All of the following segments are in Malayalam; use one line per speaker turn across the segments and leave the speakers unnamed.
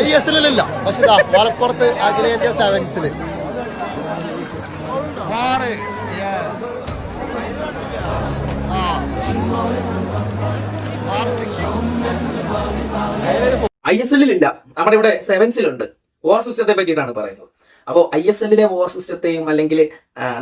ISL ഇല്ല, പക്ഷെ മലപ്പുറത്ത് അഖിലേന്ത്യാ സെവൻസില്
ISL ഇല്ല, നമ്മുടെ ഇവിടെ സെവൻസിലുണ്ട്. വാർ സിസ്റ്റത്തെ പറ്റിയിട്ടാണ് പറയുന്നത്. അപ്പോൾ ISL വാർ സിസ്റ്റത്തെയും അല്ലെങ്കിൽ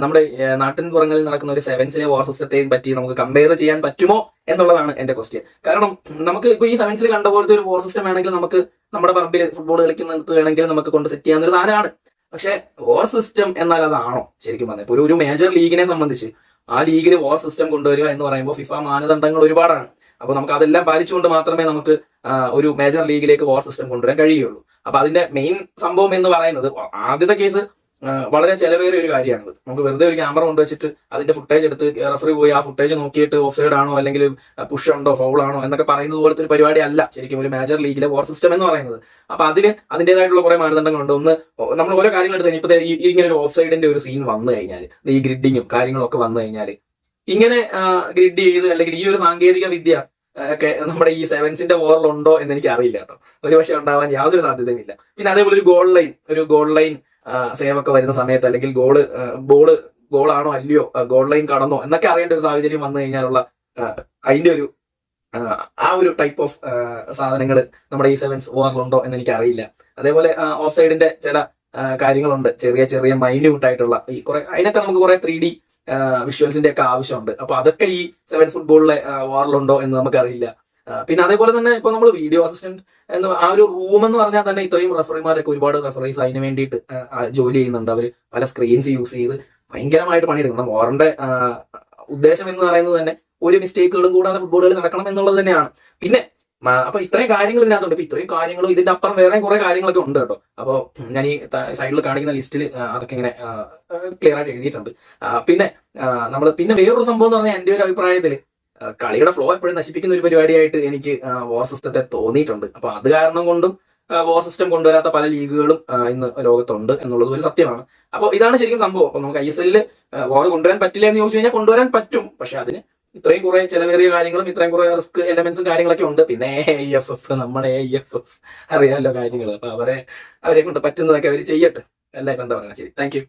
നമ്മുടെ നാട്ടിൻ പുറങ്ങളിൽ നടക്കുന്ന ഒരു സെവൻസിലെ വാർ സിസ്റ്റത്തെയും പറ്റി നമുക്ക് കമ്പയർ ചെയ്യാൻ പറ്റുമോ എന്നുള്ളതാണ് എന്റെ ക്വസ്റ്റ്യൻ. കാരണം നമുക്ക് ഇപ്പൊ ഈ സെവൻസിൽ കണ്ട പോലത്തെ ഒരു വാർ സിസ്റ്റം വേണമെങ്കിൽ നമുക്ക് നമ്മുടെ പറമ്പിൽ ഫുട്ബോൾ കളിക്കുന്നിടത്ത് വേണമെങ്കിൽ നമുക്ക് കൊണ്ട് സെറ്റ് ചെയ്യാവുന്ന ഒരു സാധനമാണ്. പക്ഷെ വാർ സിസ്റ്റം എന്നാൽ അതാണോ ശരിക്കും പറഞ്ഞാൽ? ഒരു മേജർ ലീഗിനെ സംബന്ധിച്ച് ആ ലീഗിൽ വാർ സിസ്റ്റം കൊണ്ടുവരിക എന്ന് പറയുമ്പോൾ ഫിഫ മാനദണ്ഡങ്ങൾ ഒരുപാടാണ്. അപ്പോൾ നമുക്ക് അതെല്ലാം പാലിച്ചുകൊണ്ട് മാത്രമേ നമുക്ക് ഒരു മേജർ ലീഗിലേക്ക് വാർ സിസ്റ്റം കൊണ്ടുവരാൻ കഴിയുള്ളൂ. അപ്പൊ അതിന്റെ മെയിൻ സംഭവം എന്ന് പറയുന്നത്, ആദ്യത്തെ കേസ് വളരെ ചെലവേറിയ ഒരു കാര്യമാണ്. നമുക്ക് വെറുതെ ഒരു ക്യാമറ കൊണ്ടുവച്ചിട്ട് അതിന്റെ ഫുട്ടേജ് എടുത്ത് റഫറി പോയി ആ ഫുട്ടേജ് നോക്കിയിട്ട് ഓഫ് സൈഡ് ആണോ അല്ലെങ്കിൽ പുഷ് ഉണ്ടോ ഫൗൾ ആണോ എന്നൊക്കെ പറയുന്നത് പോലത്തെ ഒരു പരിപാടി അല്ല ശരിക്കും ഒരു മേജർ ലീഗിലെ വാർ സിസ്റ്റം എന്ന് പറയുന്നത്. അപ്പൊ അതിന് അതിന്റേതായിട്ടുള്ള കുറെ മാനദണ്ഡങ്ങളുണ്ട്. ഒന്ന്, നമ്മൾ ഓരോ കാര്യങ്ങൾ എടുത്ത് കഴിഞ്ഞാൽ ഇപ്പൊ ഇങ്ങനെ ഒരു ഓഫ് സൈഡിന്റെ ഒരു സീൻ വന്നു കഴിഞ്ഞാൽ, ഈ ഗ്രിഡിങ്ങും കാര്യങ്ങളൊക്കെ വന്നു കഴിഞ്ഞാൽ, ഇങ്ങനെ ഗ്രിഡ് ചെയ്ത് അല്ലെങ്കിൽ ഈ ഒരു സാങ്കേതിക വിദ്യ ഒക്കെ നമ്മുടെ ഈ സെവൻസിന്റെ വോറിലുണ്ടോ എന്ന് എനിക്ക് അറിയില്ല കേട്ടോ. ഒരുപക്ഷെ ഉണ്ടാവാൻ യാതൊരു സാധ്യതയുമില്ല. പിന്നെ അതേപോലെ ഒരു ഗോൾ ലൈൻ സേവ് ഒക്കെ വരുന്ന സമയത്ത് അല്ലെങ്കിൽ ഗോളാണോ അല്ലയോ, ഗോൾ ലൈൻ കടന്നോ എന്നൊക്കെ അറിയേണ്ട ഒരു സാഹചര്യം വന്നു കഴിഞ്ഞാലുള്ള അതിന്റെ ഒരു ആ ഒരു ടൈപ്പ് ഓഫ് സാധനങ്ങൾ നമ്മുടെ ഈ സെവൻസ് വോറിലുണ്ടോ എന്ന് എനിക്ക് അറിയില്ല. അതേപോലെ ഓഫ് സൈഡിന്റെ ചില കാര്യങ്ങളുണ്ട്, ചെറിയ മൈന്യൂട്ട് ആയിട്ടുള്ള ഈ കുറെ, അതിനൊക്കെ നമുക്ക് കുറെ 3D വിഷ്വൽസിന്റെ ഒക്കെ ആവശ്യമുണ്ട്. അപ്പൊ അതൊക്കെ ഈ സെവൻസ് ഫുട്ബോളിലെ വാറിലുണ്ടോ എന്ന് നമുക്കറിയില്ല. പിന്നെ അതേപോലെ തന്നെ ഇപ്പൊ നമ്മൾ വീഡിയോ അസിസ്റ്റന്റ് എന്ന് ആ ഒരു റൂം എന്ന് പറഞ്ഞാൽ തന്നെ ഇത്രയും റഫറിമാരൊക്കെ ഒരുപാട് റഫറീസ് അതിന് വേണ്ടിയിട്ട് ജോലി ചെയ്യുന്നുണ്ട്. അവര് പല സ്ക്രീൻസ് യൂസ് ചെയ്ത് ഭയങ്കരമായിട്ട് പണിയെടുക്കണം. വാറിന്റെ ഉദ്ദേശം എന്ന് പറയുന്നത് തന്നെ ഒരു മിസ്റ്റേക്കുകളും കൂടാതെ ഫുട്ബോളുകൾ നടക്കണം എന്നുള്ളത് തന്നെയാണ്. പിന്നെ അപ്പൊ ഇത്രയും കാര്യങ്ങൾ ഇതിനകത്തുണ്ട്. ഇപ്പൊ ഇത്രയും കാര്യങ്ങളും ഇതിന്റെ അപ്പുറം വേറെ കുറെ കാര്യങ്ങളൊക്കെ ഉണ്ട് കേട്ടോ. അപ്പൊ ഞാൻ ഈ സൈഡിൽ കാണിക്കുന്ന ലിസ്റ്റിൽ അതൊക്കെ ഇങ്ങനെ ക്ലിയർ ആയിട്ട് എഴുതിയിട്ടുണ്ട്. പിന്നെ വേറൊരു സംഭവം എന്ന് പറഞ്ഞാൽ എന്റെ ഒരു അഭിപ്രായത്തിൽ കളിയുടെ ഫ്ലോ എപ്പോഴും നശിപ്പിക്കുന്ന ഒരു പരിപാടിയായിട്ട് എനിക്ക് വാർ സിസ്റ്റത്തെ തോന്നിയിട്ടുണ്ട്. അപ്പൊ അത് കാരണം കൊണ്ടും വാർ സിസ്റ്റം കൊണ്ടുവരാത്ത പല ലീഗുകളും ഇന്ന് ലോകത്തുണ്ട് എന്നുള്ളത് ഒരു സത്യമാണ്. അപ്പോൾ ഇതാണ് ശരിക്കും സംഭവം. അപ്പൊ നമുക്ക് ISL വാർ കൊണ്ടുവരാൻ പറ്റില്ല എന്ന് ചോദിച്ചു കഴിഞ്ഞാൽ കൊണ്ടുവരാൻ പറ്റും. പക്ഷെ അതിന് ഇത്രയും കുറെ ചെലവേറിയ കാര്യങ്ങളും ഇത്രയും കുറെ റിസ്ക് എലമെന്റ്സും കാര്യങ്ങളൊക്കെ ഉണ്ട്. പിന്നെ AIFF, നമ്മുടെ AIFF അറിയാമല്ലോ കാര്യങ്ങൾ. അപ്പൊ അവരെ കൊണ്ട് പറ്റുന്നതൊക്കെ അവർ ചെയ്യട്ടെ. എല്ലാവർക്കും എന്താ പറയുക. ശരി, താങ്ക് യു.